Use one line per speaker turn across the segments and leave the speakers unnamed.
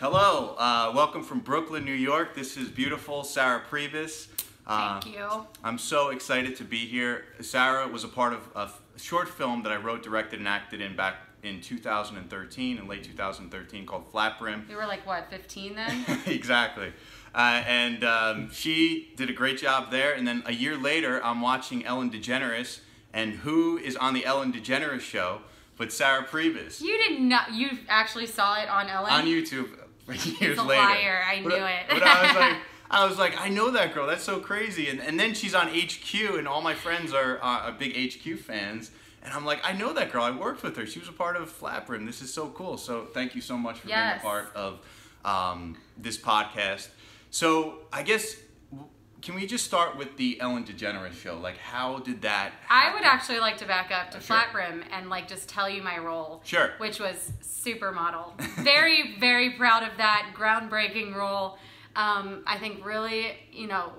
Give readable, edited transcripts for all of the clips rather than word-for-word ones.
Hello, welcome from Brooklyn, New York. This is beautiful Sarah Pribis.
Thank you.
I'm so excited to be here. Sarah was a part of a short film that I wrote, directed, and acted in back in 2013, in late 2013, called Flat Brim.
You were like, what, 15 then?
Exactly. She did a great job there, and then a year later, I'm watching Ellen DeGeneres, and who is on the Ellen DeGeneres show but Sarah Pribis?
You did not, you actually saw it on Ellen?
On YouTube years
later.
Liar,
I knew it.
But I was like, I know that girl, that's so crazy. And then she's on HQ, and all my friends are big HQ fans. And I'm like, I know that girl, I worked with her. She was a part of Flat Brim. This is so cool. So thank you so much for being a part of this podcast. So I guess, can we just start with the Ellen DeGeneres show? Like, how did that happen?
I would actually like to back up to Flat Brim and like just tell you my role.
Sure.
Which was supermodel. Very, very proud of that groundbreaking role. I think really,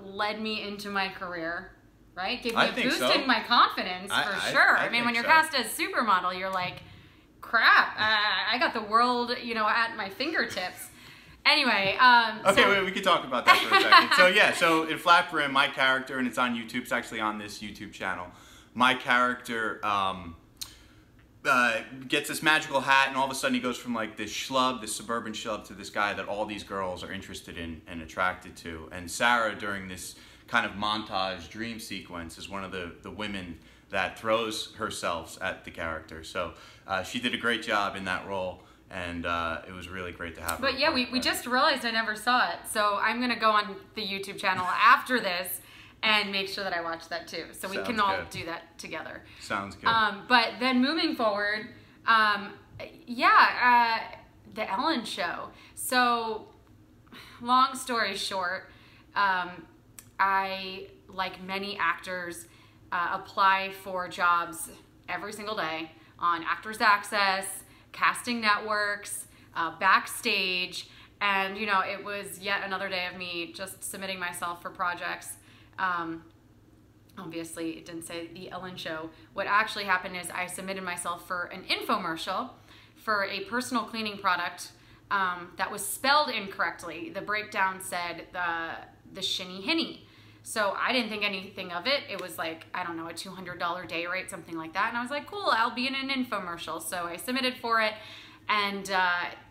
led me into my career, right? Gave me a boost in my confidence for sure. I mean, when you're cast as supermodel, you're like, crap, I got the world, at my fingertips. Anyway,
wait, we could talk about that for a second. So in Flat Brim, my character, and it's on YouTube, it's actually on this YouTube channel, my character gets this magical hat, and all of a sudden he goes from like this schlub, this suburban schlub, to this guy that all these girls are interested in and attracted to. And Sarah, during this kind of montage dream sequence, is one of the women that throws herself at the character. So she did a great job in that role. And it was really great to have her.
But yeah, we just realized I never saw it. So I'm going to go on the YouTube channel after this and make sure that I watch that too. So we can all do that together.
Sounds good.
But then moving forward, the Ellen show. So long story short, I, like many actors, apply for jobs every single day on Actors Access, casting networks, backstage, and it was yet another day of me just submitting myself for projects. Obviously it didn't say the Ellen show. What actually happened is I submitted myself for an infomercial for a personal cleaning product that was spelled incorrectly. The breakdown said the shinny hinny. So I didn't think anything of it. It was like, I don't know, a $200 day rate, something like that. And I was like, cool, I'll be in an infomercial. So I submitted for it. And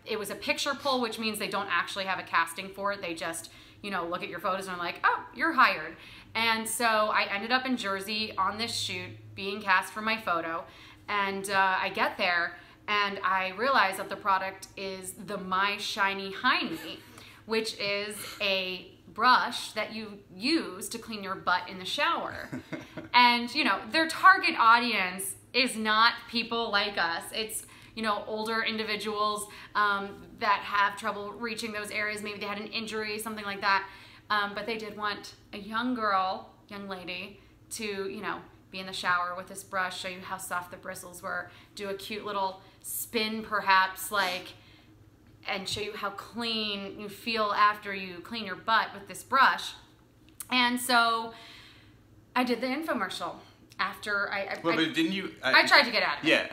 it was a picture pull, which means they don't actually have a casting for it. They just, look at your photos and are like, oh, you're hired. And so I ended up in Jersey on this shoot, being cast for my photo. And I get there and I realize that the product is the My Shiny Hiney, which is a brush that you use to clean your butt in the shower. And their target audience is not people like us. It's older individuals that have trouble reaching those areas. Maybe they had an injury, something like that, but they did want a young lady to be in the shower with this brush, show you how soft the bristles were, do a cute little spin perhaps, and show you how clean you feel after you clean your butt with this brush. And so I did the infomercial after I
didn't you?
I tried to get out of it.
Yeah,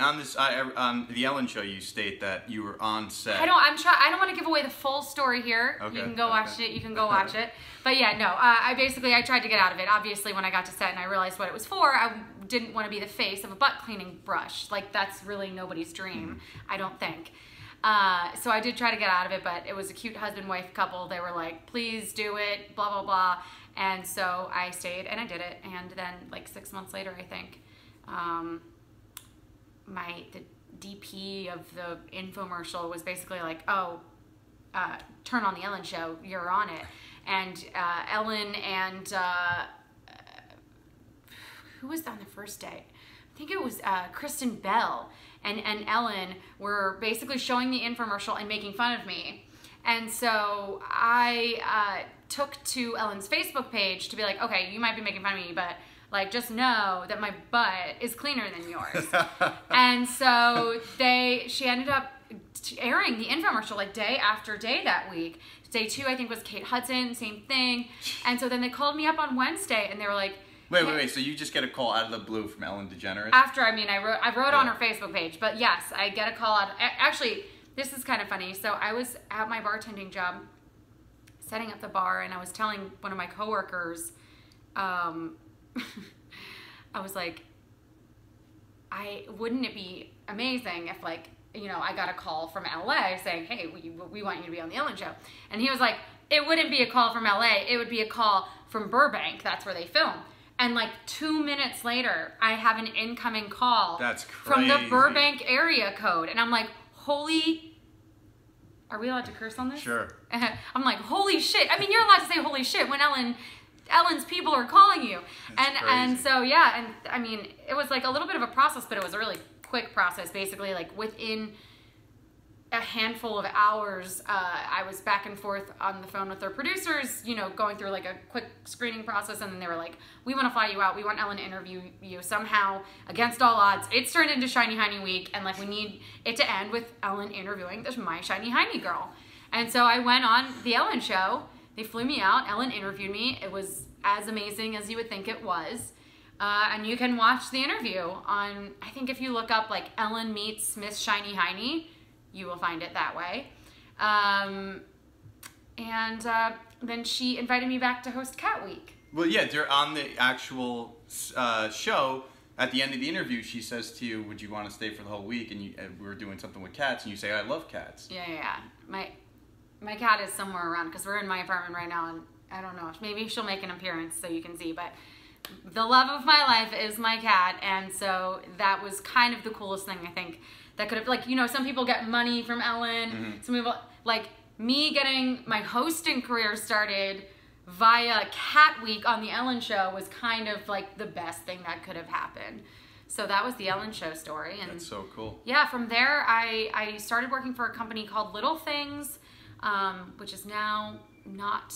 on the Ellen show, you state that you were on set.
I don't want to give away the full story here.
Okay,
you can go watch it. You can go watch it. But yeah, no. I tried to get out of it. Obviously, when I got to set and I realized what it was for, I didn't want to be the face of a butt cleaning brush. Like, that's really nobody's dream. I don't think. So I did try to get out of it, but it was a cute husband-wife couple. They were like, please do it, blah, blah, blah. And so I stayed and I did it. And then like 6 months later, I think, the DP of the infomercial was basically like, oh, turn on the Ellen show, you're on it. And Ellen and, who was on the first day? I think it was Kristen Bell and Ellen were basically showing the infomercial and making fun of me. And so I took to Ellen's Facebook page to be like, okay, you might be making fun of me, but like, just know that my butt is cleaner than yours. And so she ended up airing the infomercial like day after day that week. Day 2, I think, was Kate Hudson, same thing. And so then they called me up on Wednesday and they were like,
Wait. So you just get a call out of the blue from Ellen DeGeneres?
After, I wrote on her Facebook page. But yes, I get a call out. Actually, this is kind of funny. So I was at my bartending job, setting up the bar, and I was telling one of my coworkers, I was like, wouldn't it be amazing if, like, you know, I got a call from LA saying, hey, we want you to be on the Ellen Show. And he was like, it wouldn't be a call from LA, it would be a call from Burbank, that's where they film. And like 2 minutes later, I have an incoming call from the Burbank area code. And I'm like, are we allowed to curse on this?
Sure.
I'm like, holy shit. I mean, you're allowed to say holy shit when Ellen's people are calling you. And so, yeah, and I mean, it was like a little bit of a process, but it was a really quick process. Basically, like within a handful of hours, I was back and forth on the phone with their producers, you know, going through like a quick screening process, and then they were like, we want to fly you out, we want Ellen to interview you. Somehow, against all odds, it's turned into Shiny Heiny Week, and like we need it to end with Ellen interviewing my Shiny Heiny girl. And so I went on the Ellen Show, they flew me out, Ellen interviewed me, it was as amazing as you would think it was. And you can watch the interview on, I think if you look up like Ellen meets Miss Shiny Heiny, you will find it that way. Then she invited me back to host Cat Week.
Well, yeah, on the actual show, at the end of the interview, she says to you, would you want to stay for the whole week? And we're doing something with cats, and you say, I love cats.
Yeah. My cat is somewhere around, because we're in my apartment right now, and I don't know, maybe she'll make an appearance so you can see, but the love of my life is my cat, and so that was kind of the coolest thing, I think, that could have, like, you know, some people get money from Ellen, some people, like, me getting my hosting career started via Cat Week on the Ellen Show was kind of, like, the best thing that could have happened. So that was the Ellen Show story. And
that's so cool.
Yeah, from there, I started working for a company called Little Things, which is now not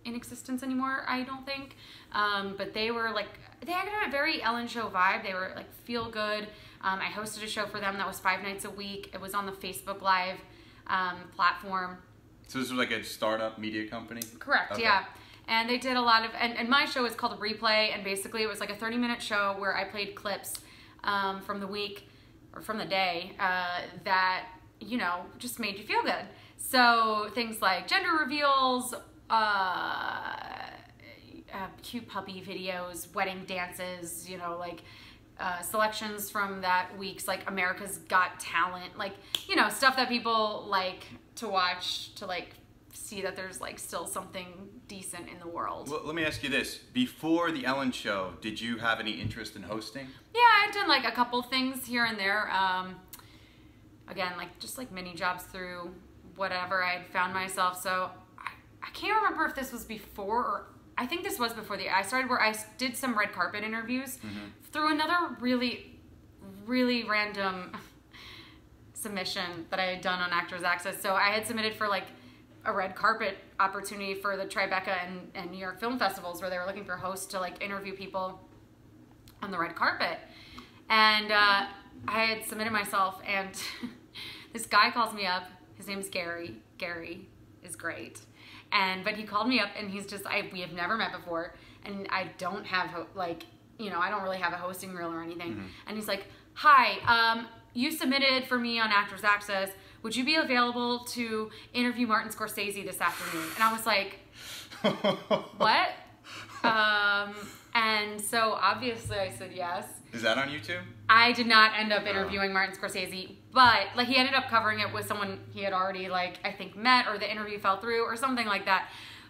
in existence anymore, I don't think. But they were like, they had a very Ellen Show vibe. They were like feel good. I hosted a show for them that was 5 nights a week. It was on the Facebook Live platform.
So this was like a startup media company?
Correct, okay. Yeah. And they did a lot of, and my show is called Replay, and basically it was like a 30-minute show where I played clips from the week, or from the day, that, you know, just made you feel good. So things like gender reveals, cute puppy videos, wedding dances, you know, like selections from that week's like America's Got Talent, like, you know, stuff that people like to watch to like see that there's like still something decent in the world.
Well, let me ask you this. Before the Ellen Show, did you have any interest in hosting?
Yeah, I'd done like a couple things here and there. Again, like just like mini jobs through whatever I had found myself. So I can't remember if this was before, or I think this was before I started, where I did some red carpet interviews through another really, really random submission that I had done on Actors Access. So I had submitted for like a red carpet opportunity for the Tribeca and New York Film Festivals, where they were looking for hosts to like interview people on the red carpet. And I had submitted myself, and this guy calls me up. His name's Gary. Gary is great. But he called me up, and he's just, we have never met before, and I don't have, like, you know, I don't really have a hosting reel or anything. And he's like, hi, you submitted for me on Actors Access. Would you be available to interview Martin Scorsese this afternoon? And I was like, what? And so obviously I said yes.
Is that on YouTube?
I did not end up interviewing Martin Scorsese, but like he ended up covering it with someone he had already like I think met, or the interview fell through or something like that.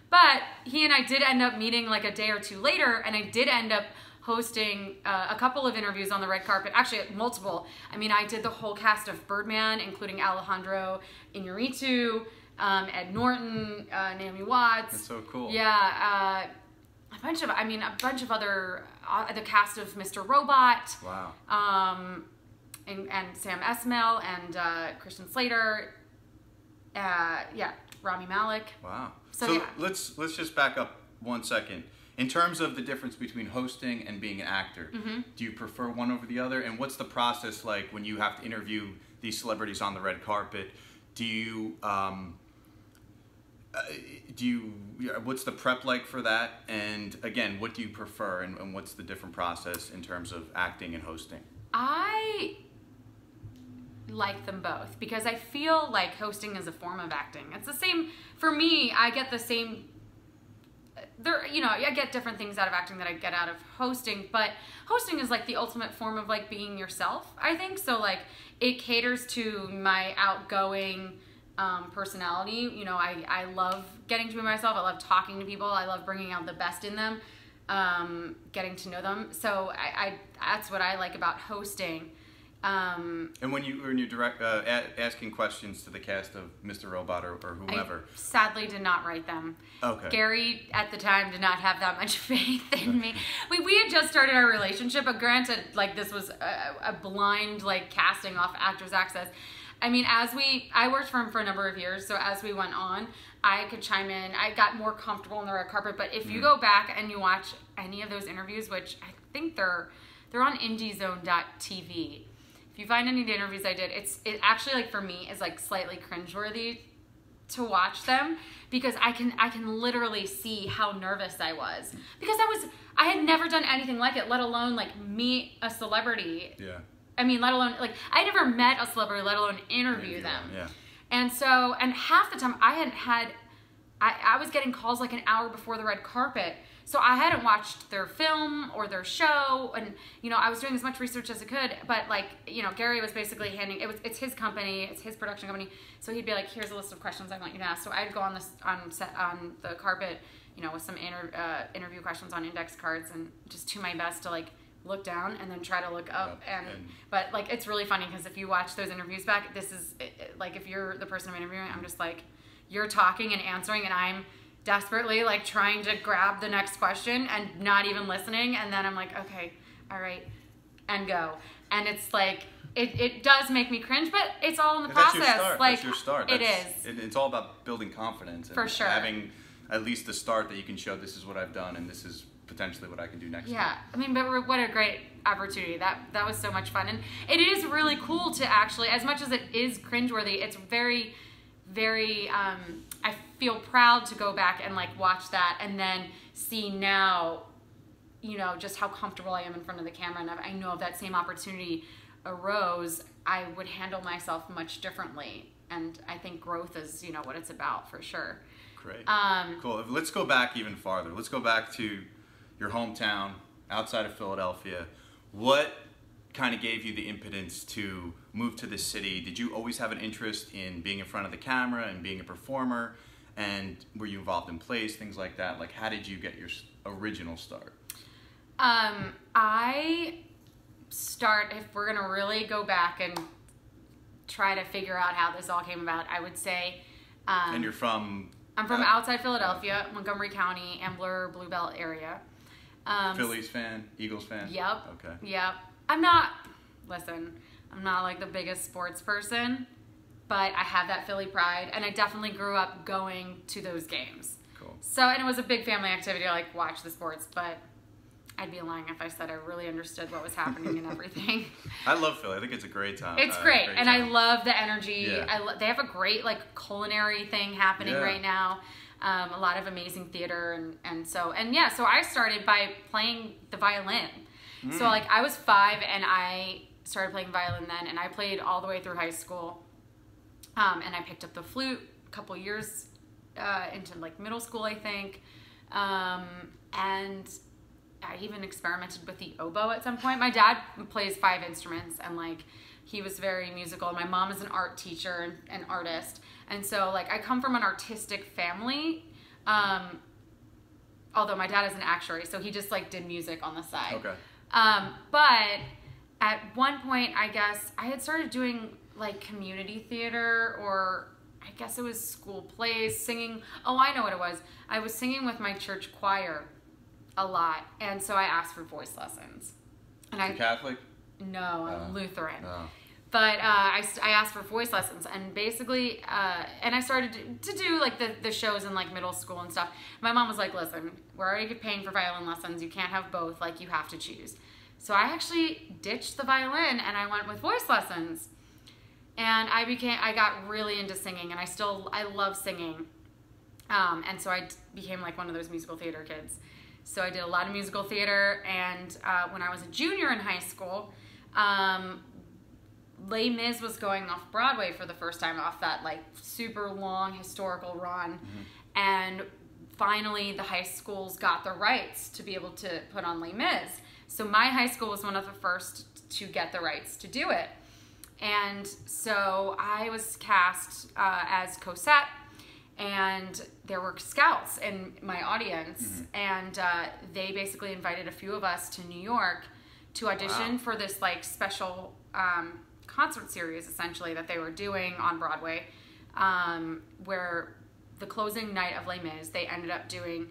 But he and I did end up meeting like a day or two later, and I did end up hosting a couple of interviews on the red carpet, actually multiple. I mean, I did the whole cast of Birdman, including Alejandro Iñárritu, Ed Norton, Naomi Watts.
That's so cool.
Yeah, a bunch of other, the cast of Mr. Robot.
Wow.
And Sam Esmail and Christian Slater. Yeah, Rami Malek.
Wow.
So yeah.
let's just back up 1 second. In terms of the difference between hosting and being an actor, do you prefer one over the other? And what's the process like when you have to interview these celebrities on the red carpet? What's the prep like for that? And again, what do you prefer, and what's the different process in terms of acting and hosting?
like them both because I feel like hosting is a form of acting. It's the same for me. I get the same. I get different things out of acting that I get out of hosting, but hosting is like the ultimate form of like being yourself, I think. So like it caters to my outgoing personality. I love getting to be myself. I love talking to people. I love bringing out the best in them, getting to know them. So I that's what I like about hosting.
And when you're direct asking questions to the cast of Mr. Robot or whomever,
I sadly did not write them.
Okay.
Gary at the time did not have that much faith in me. We had just started our relationship, but granted, like this was a blind like casting off Actors Access. I mean, I worked for him for a number of years, so as we went on, I could chime in. I got more comfortable on the red carpet. But if you go back and you watch any of those interviews, which I think they're on indiezone.tv. If you find any of the interviews I did, it actually, like, for me is like slightly cringeworthy to watch them because I can literally see how nervous I was because I had never done anything like it, let alone like meet a celebrity.
Yeah.
I mean, let alone like I never met a celebrity, let alone interview them.
Yeah.
And so, and half the time I was getting calls like an hour before the red carpet. So I hadn't watched their film or their show, and I was doing as much research as I could. But like Gary was basically it's his company, it's his production company. So he'd be like, "Here's a list of questions I want you to ask." So I'd go on the carpet, with some interview questions on index cards, and just do my best to like look down and then try to look up. But like it's really funny because if you watch those interviews back, this is like if you're the person I'm interviewing, I'm just like you're talking and answering, and I'm desperately like trying to grab the next question and not even listening, and then I'm like, okay, all right, and go. And it's like it does make me cringe, but it's all in the process.
That's your start.
It is.
It's all about building confidence and
for sure
having at least the start that you can show this is what I've done and this is potentially what I can do next time.
I mean, but what a great opportunity. That was so much fun, and it is really cool to actually, as much as it is cringeworthy, it's very, very I feel proud to go back and like watch that and then see now, just how comfortable I am in front of the camera. And I know if that same opportunity arose, I would handle myself much differently. And I think growth is, what it's about for sure.
Great. Cool. Let's go back even farther. Let's go back to your hometown outside of Philadelphia. What kind of gave you the impotence to move to this city? Did you always have an interest in being in front of the camera and being a performer? And were you involved in plays, things like that? Like, how did you get your original start? If we're going to really go back and try to figure out how this all came about, I would say... and you're from...
I'm from outside Philadelphia, Montgomery County, Ambler, Blue Belt area.
Phillies fan? Eagles fan?
Yep.
Okay.
Yep. I'm not like the biggest sports person, but I have that Philly pride, and I definitely grew up going to those games.
Cool.
So, and it was a big family activity to like watch the sports, but I'd be lying if I said I really understood what was happening and everything.
I love Philly. I think it's a great time.
It's great, and I love the energy.
Yeah.
They have a great like culinary thing happening right now. A lot of amazing theater, so I started by playing the violin. So like I was 5 and I started playing violin then, and I played all the way through high school. And I picked up the flute a couple years into like middle school, I think. And I even experimented with the oboe at some point. My dad plays 5 instruments, and like he was very musical. My mom is an art teacher and artist, and so like I come from an artistic family. Although my dad is an actuary, so he just like did music on the side.
Okay.
But at one point, I guess I had started doing like community theater, or I guess it was school plays, singing. Oh, I know what it was. I was singing with my church choir a lot, and so I asked for voice lessons. And
you Catholic?
No, I'm Lutheran.
Oh.
But I asked for voice lessons, and basically, and I started to do like the shows in like middle school and stuff. My mom was like, "Listen, we're already paying for violin lessons. You can't have both. Like, you have to choose." So I actually ditched the violin and I went with voice lessons. And I got really into singing, and I love singing. And so I became like one of those musical theater kids. So I did a lot of musical theater, and when I was a junior in high school, Les Mis was going off Broadway for the first time, off that like super long historical run, and finally the high schools got the rights to be able to put on Les Mis. So my high school was one of the first to get the rights to do it. And so I was cast as Cosette, and there were scouts in my audience, and they basically invited a few of us to New York to audition for this like special concert series, essentially, that they were doing on Broadway, where the closing night of Les Mis, they ended up doing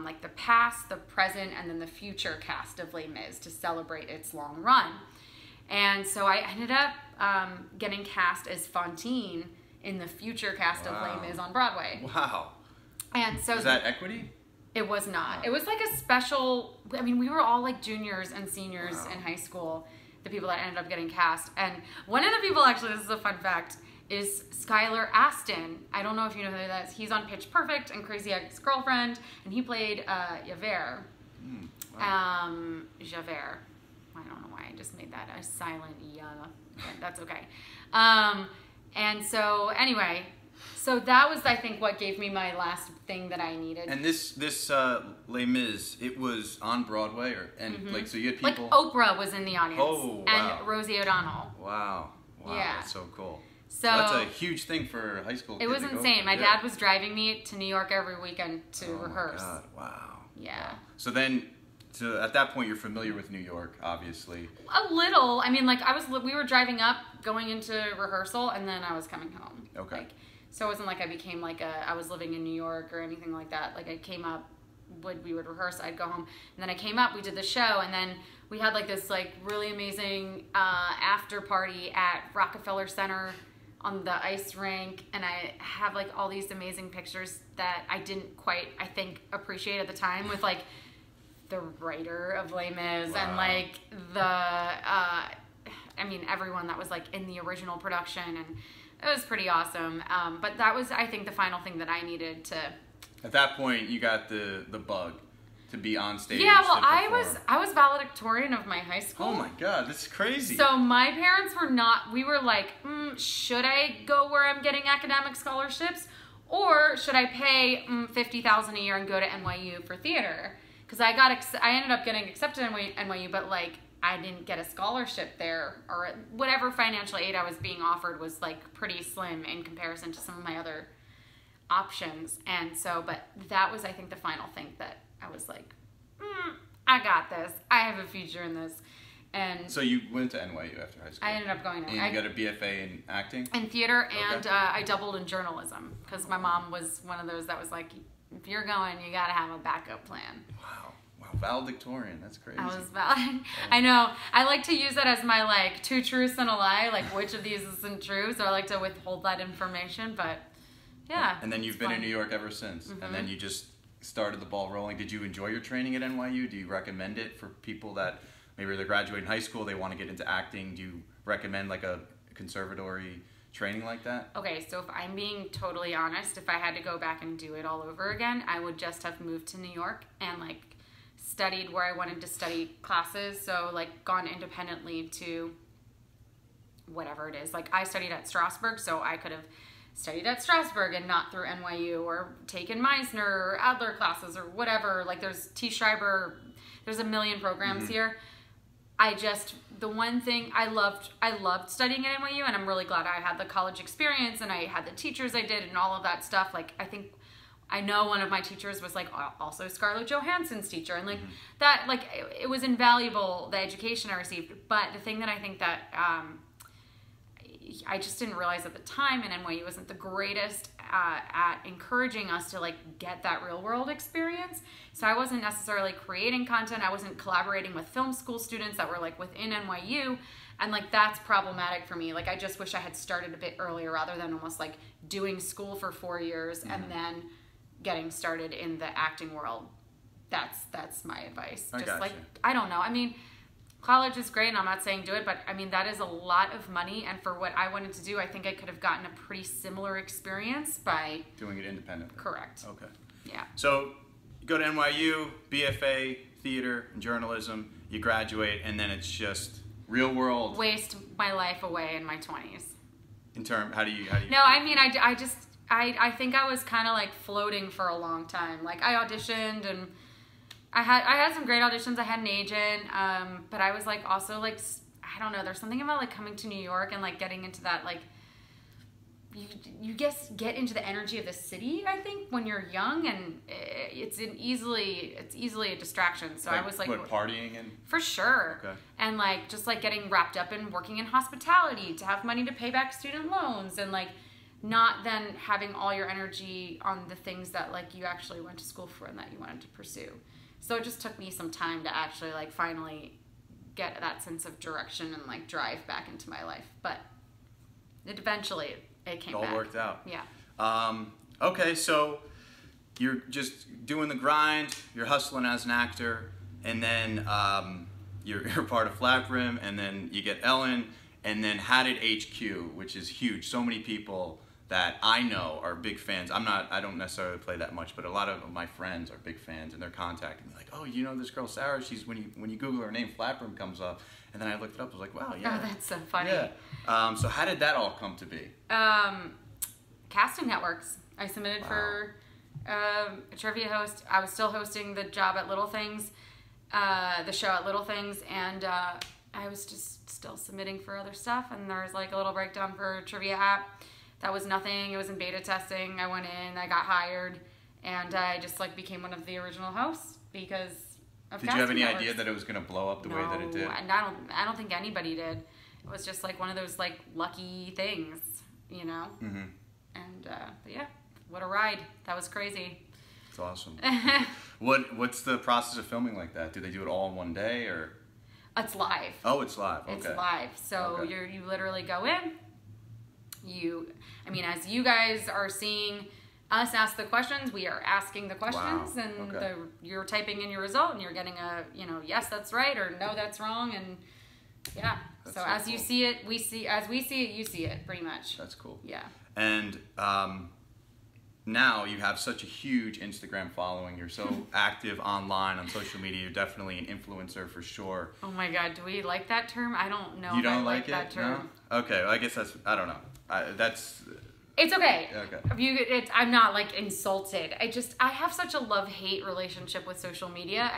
like the past, the present, and then the future cast of Les Mis to celebrate its long run. And so I ended up getting cast as Fantine in the future cast of Les Mis on Broadway.
Wow.
And so
is that equity?
It was not. It was like a special, I mean, we were all like juniors and seniors in high school, the people that ended up getting cast. And one of the people, actually, this is a fun fact, is Skylar Astin. I don't know if you know who that is. He's on Pitch Perfect and Crazy Ex-Girlfriend, and he played Javert. Javert. I don't know why I just made that a silent yeah, but that's okay. And so anyway, so that was, I think, what gave me my last thing that I needed.
And this Les Mis, it was on Broadway, like, so you had people
like Oprah was in the audience.
Oh, wow.
And Rosie O'Donnell.
Wow. Yeah. That's so cool.
So
that's a huge thing for high school kids.
It was insane. My dad was driving me to New York every weekend to rehearse.
My God. Wow.
Yeah.
Wow. So at that point, you're familiar with New York, obviously.
A little. I mean, like, we were driving up, going into rehearsal, and then I was coming home.
Okay.
Like, so it wasn't like I became like I was living in New York or anything like that. Like, I came up, we would rehearse, I'd go home, and then I came up, we did the show, and then we had like this like really amazing after party at Rockefeller Center on the ice rink, and I have like all these amazing pictures that I didn't quite, I think, appreciate at the time, with like the writer of Les Mis and like the I mean, everyone that was like in the original production, and it was pretty awesome. But that was, I think, the final thing that I needed to. At
that point, you got the bug to be on stage.
Yeah, well, I was valedictorian of my high school.
Oh my God, that's crazy.
So my parents were not. We were like, should I go where I'm getting academic scholarships, or should I pay $50,000 a year and go to NYU for theater? Because I ended up getting accepted in NYU, but like I didn't get a scholarship there, or whatever financial aid I was being offered was like pretty slim in comparison to some of my other options. And so, but that was, I think, the final thing that I was like, I got this. I have a future in this. And
so you went to NYU after high school?
I ended up going there.
And you got a BFA in acting?
In theater, and I doubled in journalism, because my mom was one of those that was like, if you're going, you got to have a backup plan.
Wow. Valedictorian. That's crazy.
I was I know. I like to use that as my like 2 truths and a lie, like which of these isn't true. So I like to withhold that information, but yeah.
And then you've been in New York ever since. And then you just started the ball rolling. Did you enjoy your training at NYU? Do you recommend it for people that maybe they're graduating high school, they want to get into acting? Do you recommend like a conservatory training like that?
Okay, so if I'm being totally honest, if I had to go back and do it all over again, I would just have moved to New York and like studied where I wanted to study classes. So like gone independently to whatever it is. Like I studied at Strasberg, so I could have studied at Strasberg and not through NYU, or taken Meisner or Adler classes or whatever. Like there's T. Schreiber, there's a million programs here. The one thing I loved studying at NYU, and I'm really glad I had the college experience and I had the teachers I did and all of that stuff. Like I know one of my teachers was like also Scarlett Johansson's teacher, and like that, like it was invaluable, the education I received. But the thing that I think that I just didn't realize at the time, and NYU wasn't the greatest at encouraging us to like get that real world experience. So I wasn't necessarily creating content. I wasn't collaborating with film school students that were like within NYU. And like that's problematic for me. Like I just wish I had started a bit earlier, rather than almost like doing school for 4 years and then getting started in the acting world. That's my advice. I don't know. I mean, college is great, and I'm not saying do it, but I mean, that is a lot of money, and for what I wanted to do, I think I could have gotten a pretty similar experience by
doing it independently.
Correct.
Okay.
Yeah. So
you go to NYU, BFA, theater and journalism, you graduate, and then it's just real world.
Waste my life away in my 20s.
In terms, how do you?
No, I mean, I think I was kind of like floating for a long time. Like I auditioned and I had some great auditions. I had an agent, but I was like also like, I don't know. There's something about like coming to New York and like getting into that like. You get into the energy of the city, I think, when you're young, and it's easily a distraction. So I was like,
what, partying and
for sure,
okay.
And like just like getting wrapped up in working in hospitality to have money to pay back student loans, and like not then having all your energy on the things that like you actually went to school for and that you wanted to pursue. So it just took me some time to actually like finally get that sense of direction and like drive back into my life, but it eventually. It came back.
All worked out.
Yeah.
Okay, so you're just doing the grind, you're hustling as an actor, and then you're part of Flaprim, and then you get Ellen, and then How Did HQ, which is huge. So many people that I know are big fans. I don't necessarily play that much, but a lot of my friends are big fans, and they're contacting me like, oh, you know this girl Sarah? She's when you Google her name, Flaprim comes up. And then I looked it up. I was like, wow, yeah.
Oh, that's so funny.
Yeah. So how did that all come to be?
Casting networks. I submitted for a trivia host. I was still hosting the job at Little Things, the show at Little Things, and I was just still submitting for other stuff. And there was like a little breakdown for a trivia app. That was nothing. It was in beta testing. I went in. I got hired, and I just like became one of the original hosts because.
Did you have any idea that it was going to blow up the way that it did?
And I don't think anybody did. It was just like one of those like lucky things, you know? Mm-hmm. And but yeah, what a ride. That was crazy.
It's awesome. What's the process of filming like that? Do they do it all in one day or?
It's live.
Oh, it's live. Okay.
It's live. So you literally go in. As you guys are seeing us ask the questions, we are asking the questions, and you're typing in your result, and you're getting a yes, that's right, or no, that's wrong, and yeah. That's so as cool. You see it, we see. As we see it, you see it. Pretty much.
That's cool.
Yeah.
And now you have such a huge Instagram following. You're so active online on social media. You're definitely an influencer for sure.
Oh my God, do we like that term? I don't know.
You don't like it?
That term.
No? Okay, well, I guess I don't know. That's.
It's okay.
Okay.
I'm not like insulted. I have such a love-hate relationship with social media.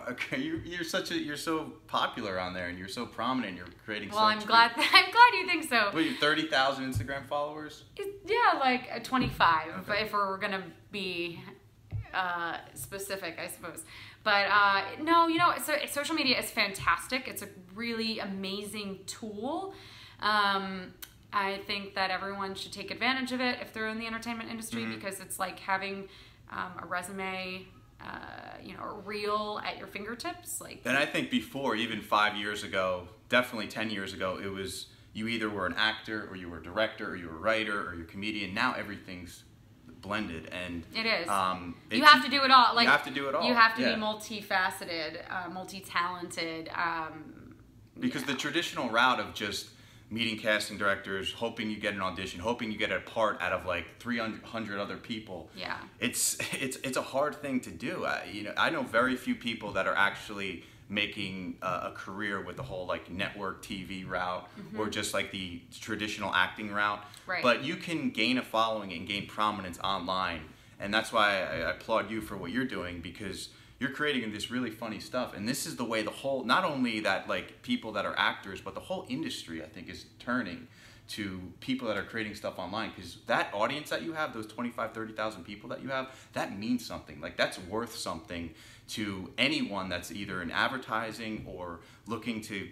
Okay. You're so popular on there, and you're so prominent. You're creating.
Well, I'm glad you think so.
What, you 30,000 Instagram followers?
Yeah, like 25. Okay. If we're gonna be specific, I suppose. But no, social media is fantastic. It's a really amazing tool. I think that everyone should take advantage of it if they're in the entertainment industry, because it's like having a resume, a reel at your fingertips.
And I think before, even 5 years ago, definitely 10 years ago, it was you either were an actor or you were a director or you were a writer or you're a comedian. Now everything's blended, and
it is. You have to do it all.
You have to do it all.
You have to be multifaceted, multi-talented.
Because the traditional route of just meeting casting directors, hoping you get an audition, hoping you get a part out of like 300 other people.
Yeah.
It's a hard thing to do. I know very few people that are actually making a career with the whole like network TV route or just like the traditional acting route.
Right.
But you can gain a following and gain prominence online, and that's why I applaud you for what you're doing, because you're creating this really funny stuff, and this is the way the whole, not only that like people that are actors, but the whole industry, I think, is turning to people that are creating stuff online, because that audience that you have, those 25, 30,000 people that you have, that means something. Like, that's worth something to anyone that's either in advertising or looking to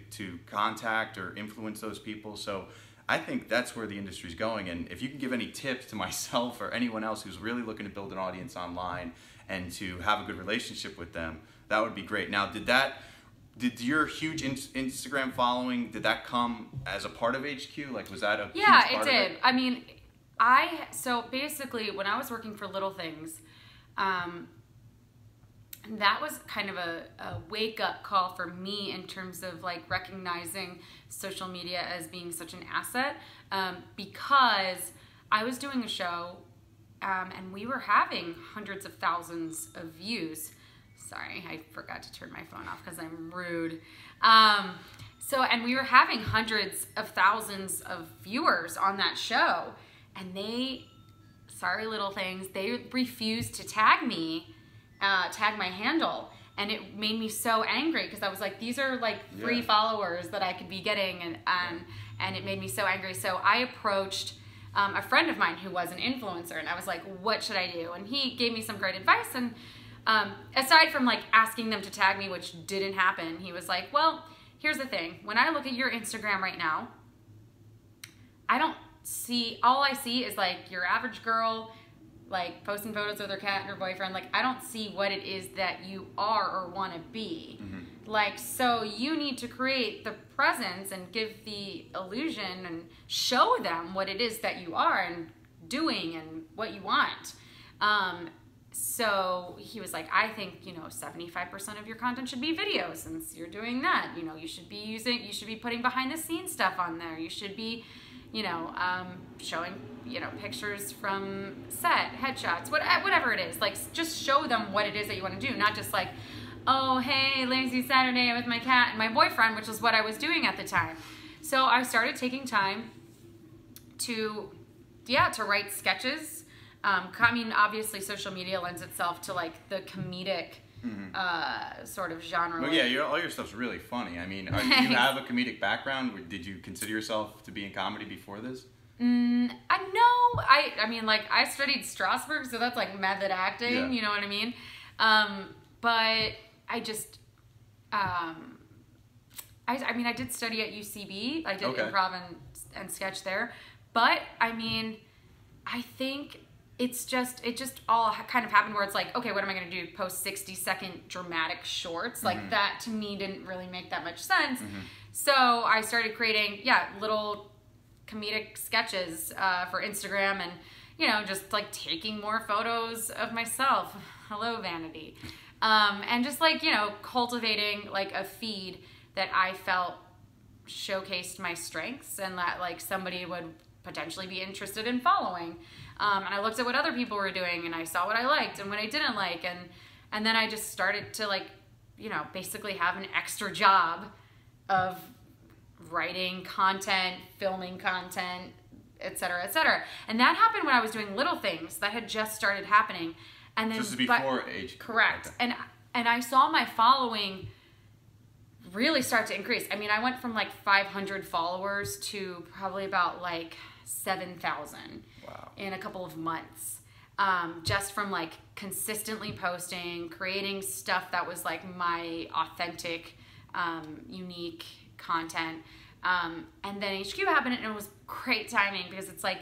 contact or influence those people. So I think that's where the industry's going, and if you can give any tips to myself or anyone else who's really looking to build an audience online and to have a good relationship with them, that would be great. Now, did your huge Instagram following, did that come as a part of HQ? Like, was that a huge part
it did.
Of it?
I mean, so basically, when I was working for Little Things, that was kind of a wake-up call for me in terms of like recognizing social media as being such an asset, because I was doing a show and we were having hundreds of thousands of views. Sorry, I forgot to turn my phone off because I'm rude. So, and we were having hundreds of thousands of viewers on that show, and they, sorry little things, they refused to tag me, tag my handle. And it made me so angry because I was like, these are like free followers that I could be getting, and it made me so angry. So I approached a friend of mine who was an influencer, and I was like, what should I do? And he gave me some great advice. And aside from like asking them to tag me, which didn't happen, he was like, well, here's the thing. When I look at your Instagram right now, all I see is like your average girl, like posting photos with her cat and her boyfriend. Like, I don't see what it is that you are or want to be. Like, so you need to create the presence and give the illusion and show them what it is that you are and doing and what you want. So he was like, I think, 75% of your content should be videos, since you're doing that. You should be putting behind the scenes stuff on there. You should be, showing, pictures from set, headshots, whatever it is. Like, just show them what it is that you want to do, not just like, oh, hey, lazy Saturday with my cat and my boyfriend, which is what I was doing at the time. So I started taking time to write sketches. I mean, obviously social media lends itself to like the comedic sort of genre.
Well, yeah, all your stuff's really funny. I mean, do you have a comedic background? Did you consider yourself to be in comedy before this?
No, I mean, like, I studied Strasberg, so that's like method acting, you know what I mean? But I just, I did study at UCB. I did improv and sketch there. But, I mean, I think it just all kind of happened where it's like, okay, what am I going to do? Post 60-second dramatic shorts? Like, that to me didn't really make that much sense. So I started creating, little comedic sketches for Instagram, and, just like taking more photos of myself. Hello, vanity. And just like, cultivating like a feed that I felt showcased my strengths and that like somebody would potentially be interested in following. And I looked at what other people were doing, and I saw what I liked and what I didn't like. And then I just started to like, basically have an extra job of writing content, filming content, et cetera, et cetera. And that happened when I was doing little things that had just started happening. And then,
this is before age.
Correct. Okay. And I saw my following really start to increase. I mean, I went from like 500 followers to probably about like 7,000 in a couple of months. Just from like consistently posting, creating stuff that was like my authentic, unique content. And then HQ happened, and it was great timing because it's like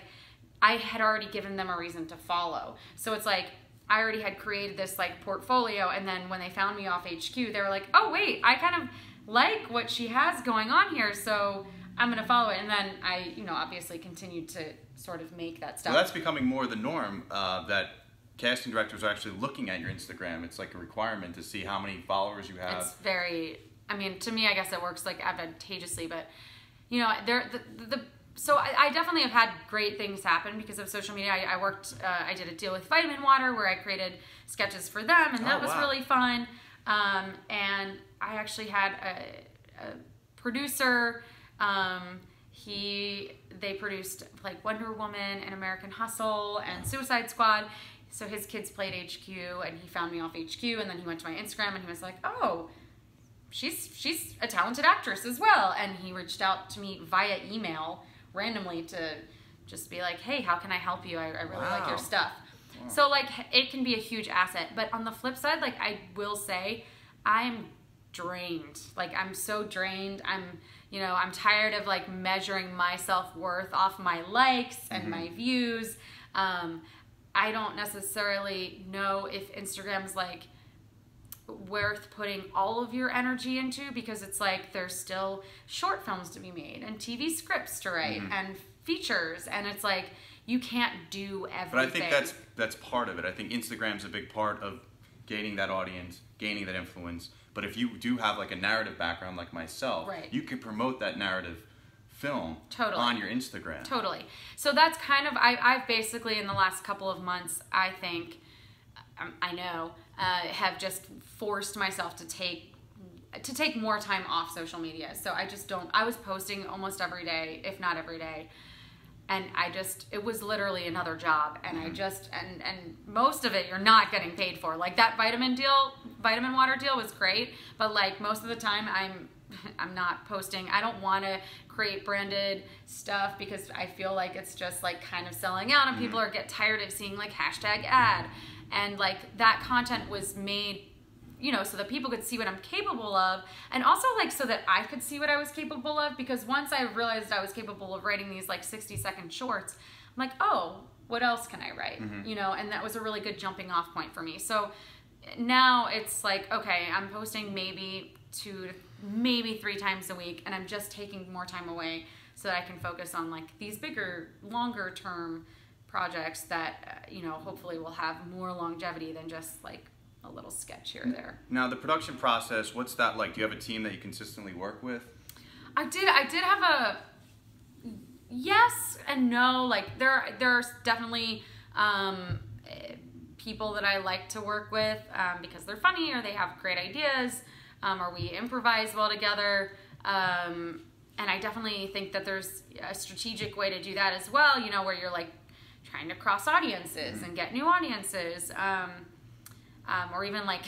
I had already given them a reason to follow. So it's like I already had created this like portfolio, and then when they found me off HQ, they were like, oh wait, I kind of like what she has going on here, so I'm gonna follow it. And then I, obviously continued to sort of make that stuff.
Well, that's becoming more the norm, that casting directors are actually looking at your Instagram. It's like a requirement to see how many followers you have.
It's very, I mean, to me, I guess it works like advantageously, but so I definitely have had great things happen because of social media. I did a deal with Vitamin Water where I created sketches for them, and that was really fun. And I actually had a producer. They produced like Wonder Woman and American Hustle and Suicide Squad. So his kids played HQ, and he found me off HQ, and then he went to my Instagram, and he was like, oh, she's a talented actress as well. And he reached out to me via email randomly to just be like, hey, how can I help you? I really like your stuff. Wow. So like it can be a huge asset. But on the flip side, like I will say, I'm drained. Like I'm so drained. I'm tired of like measuring my self-worth off my likes and my views. I don't necessarily know if Instagram's like worth putting all of your energy into, because it's like there's still short films to be made and TV scripts to write and features, and it's like you can't do everything.
But I think that's part of it. I think Instagram's a big part of gaining that audience, gaining that influence. But if you do have like a narrative background like myself, you can promote that narrative film on your Instagram.
Totally. So that's kind of, I've basically in the last couple of months, I think, have just forced myself to take to take more time off social media. So I just don't, I was posting almost every day, if not every day. And it was literally another job. And I just, and most of it you're not getting paid for. Like that vitamin water deal was great. But like most of the time I'm not posting. I don't want to create branded stuff because I feel like it's just like kind of selling out and people get tired of seeing like #ad. And like that content was made, you know, so that people could see what I'm capable of, and also like so that I could see what I was capable of, because once I realized I was capable of writing these like 60-second shorts, I'm like, oh, what else can I write? You know, and that was a really good jumping off point for me. So now it's like, okay, I'm posting maybe 2 to maybe 3 times a week, and I'm just taking more time away so that I can focus on like these bigger, longer term projects that, you know, hopefully will have more longevity than just like a little sketch here or there.
Now, the production process, what's that like? Do you have a team that you consistently work with?
I did have a yes and no. Like there's definitely people that I like to work with because they're funny or they have great ideas or we improvise well together. And I definitely think that there's a strategic way to do that as well, you know, where you're like trying to cross audiences and get new audiences. Or even like,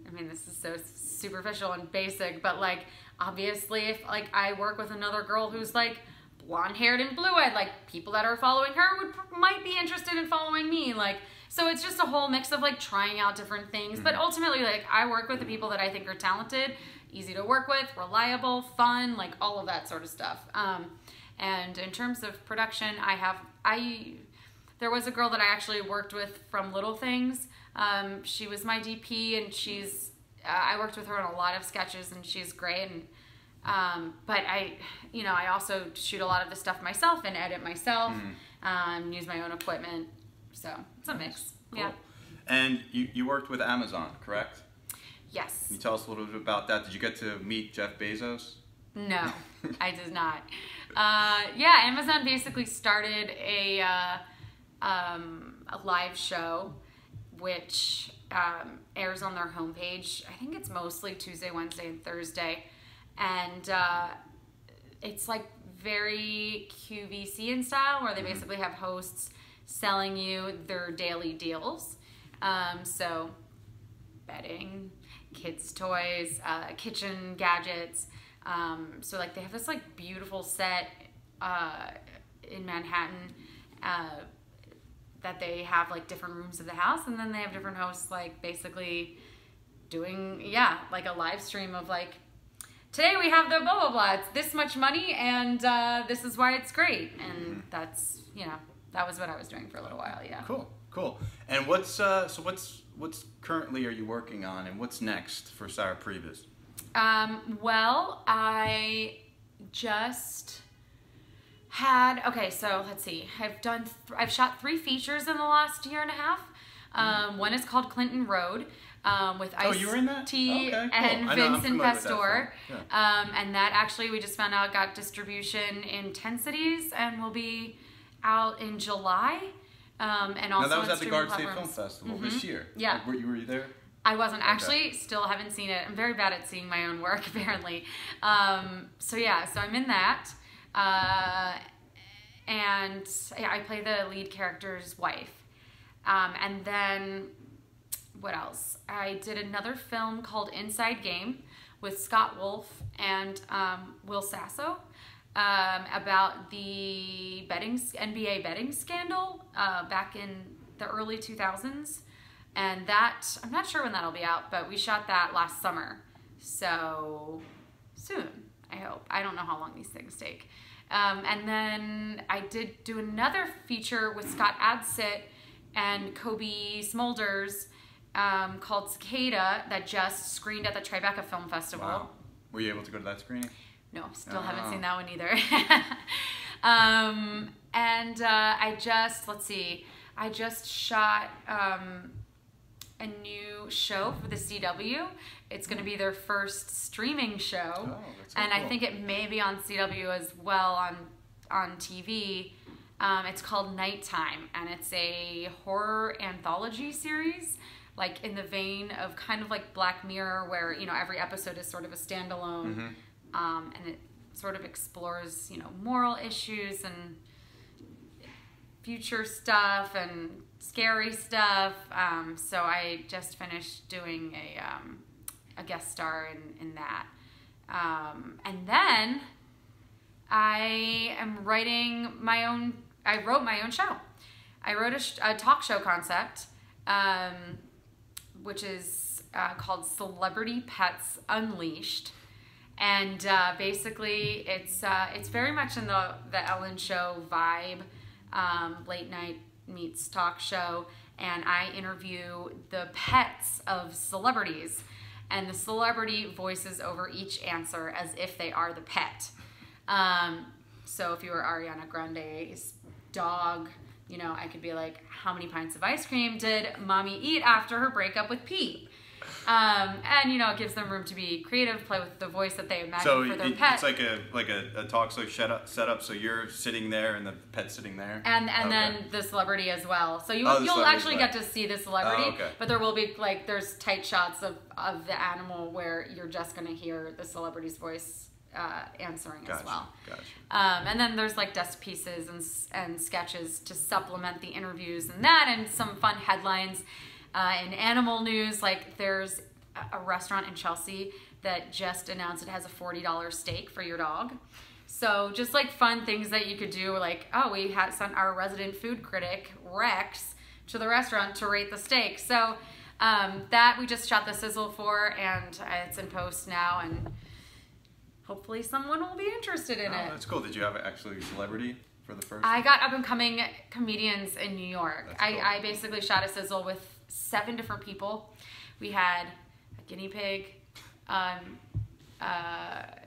I mean, this is so superficial and basic, but like, obviously if like I work with another girl who's like blonde haired and blue eyed, like people that are following her might be interested in following me. Like, so it's just a whole mix of like trying out different things. But ultimately, like I work with the people that I think are talented, easy to work with, reliable, fun, like all of that sort of stuff. And in terms of production, there was a girl that I actually worked with from Little Things. She was my DP, and I worked with her on a lot of sketches, and she's great. And but I also shoot a lot of the stuff myself and edit myself, use my own equipment. So it's a mix.
Cool.
Yeah.
And you worked with Amazon, correct?
Yes.
Can you tell us a little bit about that? Did you get to meet Jeff Bezos?
No, I did not. Yeah, Amazon basically started a live show, which airs on their homepage. I think it's mostly Tuesday, Wednesday, and Thursday. And it's like very QVC in style, where they basically have hosts selling you their daily deals. So bedding, kids' toys, kitchen gadgets. So like they have this like beautiful set in Manhattan that they have like different rooms of the house, and then they have different hosts like basically doing like a live stream of like, today we have the blah blah blah, it's this much money and this is why it's great. And that's, you know, that was what I was doing for a little while. Yeah.
Cool. And what's currently are you working on, and what's next for Sarah Pribis?
Well, I just had, so let's see. I've shot 3 features in the last year and a half. One is called Clinton Road, with Ice-T
you were in that? Okay, cool.
and Vincent Pastore.
Yeah.
And that actually, we just found out, got distribution in 10 cities and will be out in July. And also
now that was
on
at the Garden State
platforms.
Film Festival this year.
Yeah.
Were you there?
I wasn't actually. Still haven't seen it. I'm very bad at seeing my own work, apparently. So I'm in that, and I play the lead character's wife. And then what else? I did another film called Inside Game with Scott Wolf and Will Sasso. About the NBA betting scandal back in the early 2000s. And that, I'm not sure when that'll be out, but we shot that last summer. So soon, I hope. I don't know how long these things take. And then I did do another feature with Scott Adsit and Kobe Smulders called Cicada that just screened at the Tribeca Film Festival.
Wow. Were you able to go to that screening?
No, still haven't seen that one either. And I just shot a new show for the CW. It's going to be their first streaming show.
Oh, that's so
and
cool.
I think it may be on CW as well on TV. It's called Nighttime, and it's a horror anthology series, like in the vein of kind of like Black Mirror, where, you know, every episode is sort of a standalone, and it sort of explores, you know, moral issues and future stuff and scary stuff. So I just finished doing a guest star in that. And then I am writing my own, I wrote my own show. I wrote a talk show concept, which is called Celebrity Pets Unleashed. And basically it's very much in the Ellen Show vibe, late night meets talk show. And I interview the pets of celebrities. And the celebrity voices over each answer as if they are the pet. So if you were Ariana Grande's dog, you know, I could be like, how many pints of ice cream did mommy eat after her breakup with Pete? And, you know, it gives them room to be creative, play with the voice that they imagine for their pet.
It's like a talk show setup, so you're sitting there and the pet's sitting there?
And then the celebrity as well. So you'll actually get to see the celebrity, but there will be, like, there's tight shots of the animal where you're just going to hear the celebrity's voice answering as well.
Gotcha.
And then there's like desk pieces and sketches to supplement the interviews and that, and some fun headlines. In animal news, like there's a restaurant in Chelsea that just announced it has a $40 steak for your dog. So just like fun things that you could do, like, oh, we had sent our resident food critic, Rex, to the restaurant to rate the steak. So that we just shot the sizzle for, and it's in post now, and hopefully someone will be interested in it.
That's cool. Did you have actually a celebrity for the first?
I got up-and-coming comedians in New York.
That's cool.
I basically shot a sizzle with 7 different people. We had a guinea pig,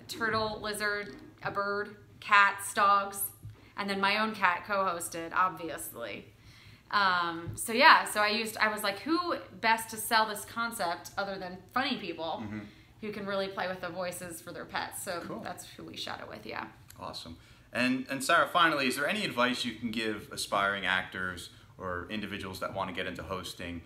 turtle, lizard, a bird, cats, dogs, and then my own cat co-hosted, obviously. So I was like, who best to sell this concept other than funny people who can really play with the voices for their pets? So
cool.
That's who we shot it with, yeah.
Awesome. And Sarah, finally, is there any advice you can give aspiring actors or individuals that want to get into hosting,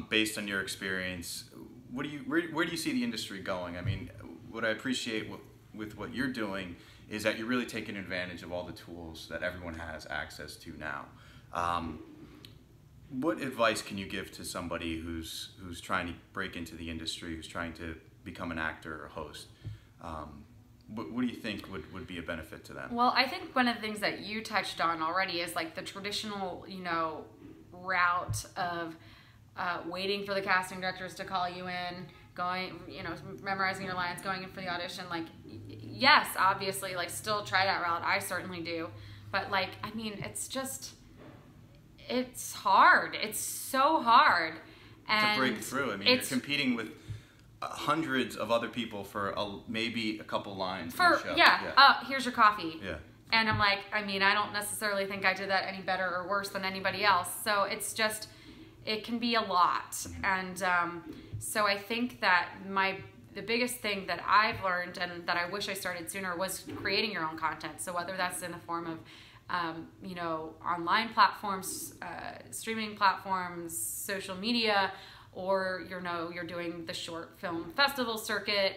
based on your experience? Where do you see the industry going? I mean, what I appreciate with what you're doing is that you're really taking advantage of all the tools that everyone has access to now. What advice can you give to somebody who's trying to break into the industry, who's trying to become an actor or host? What do you think would be a benefit to them?
Well, I think one of the things that you touched on already is like the traditional, you know, route of waiting for the casting directors to call you in, going, you know, memorizing your lines, going in for the audition. Like, yes, obviously, like, still try that route. I certainly do. But, like, I mean, it's hard. It's so hard. And
to break through. I mean, you're competing with hundreds of other people for maybe a couple lines in the show.
Here's your coffee.
Yeah.
And I'm like, I mean, I don't necessarily think I did that any better or worse than anybody else. So it's just, it can be a lot. And so I think that the biggest thing that I've learned and that I wish I started sooner was creating your own content. So whether that's in the form of, you know, online platforms, streaming platforms, social media, or, you know, you're doing the short film festival circuit,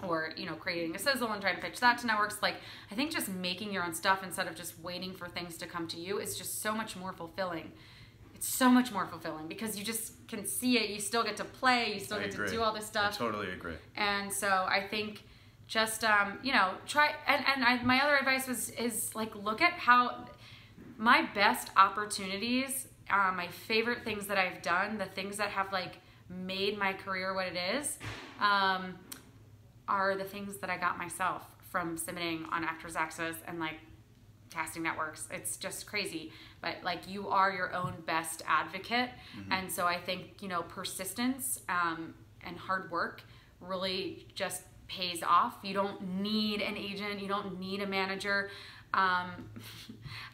or, you know, creating a sizzle and trying to pitch that to networks. Like, I think just making your own stuff instead of just waiting for things to come to you is just so much more fulfilling. It's so much more fulfilling because you just can see it. You still get to play. You still get to do all this stuff.
I totally agree.
And so I think just, you know, try. My other advice is like, look at how my best opportunities, my favorite things that I've done, the things that have like made my career what it is, are the things that I got myself from submitting on Actors Access and like casting networks. It's just crazy. But like, you are your own best advocate. And so I think, you know, persistence and hard work really just pays off. You don't need an agent. You don't need a manager. I'm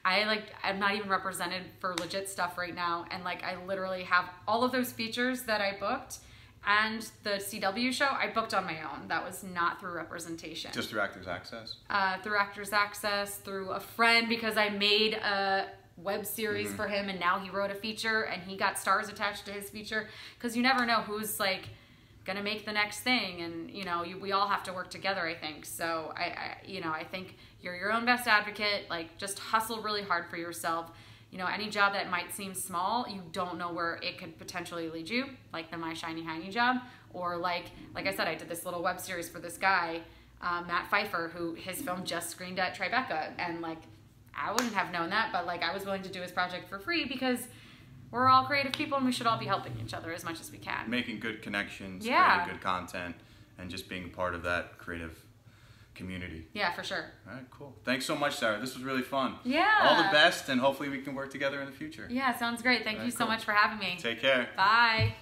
not even represented for legit stuff right now. And like, I literally have all of those features that I booked and the CW show, I booked on my own. That was not through representation.
Just through Actors Access?
Through Actors Access, through a friend, because I made a web series for him, and now he wrote a feature, and he got stars attached to his feature. Because you never know who's like gonna make the next thing, and you know, we all have to work together, I think. So I think you're your own best advocate. Like, just hustle really hard for yourself. You know, any job that might seem small, you don't know where it could potentially lead you, like the My Shiny Hiney job, or like I said, I did this little web series for this guy, Matt Pfeiffer, who his film just screened at Tribeca, and like, I wouldn't have known that, but like, I was willing to do his project for free because we're all creative people and we should all be helping each other as much as we can.
Making good connections,
yeah,
creating good content, and just being part of that creative community.
Yeah, for sure.
All right, cool. Thanks so much, Sarah. This was really fun.
Yeah.
All the best, and hopefully we can work together in the future.
Yeah, sounds great. Thank you so much for having me.
Take care.
Bye.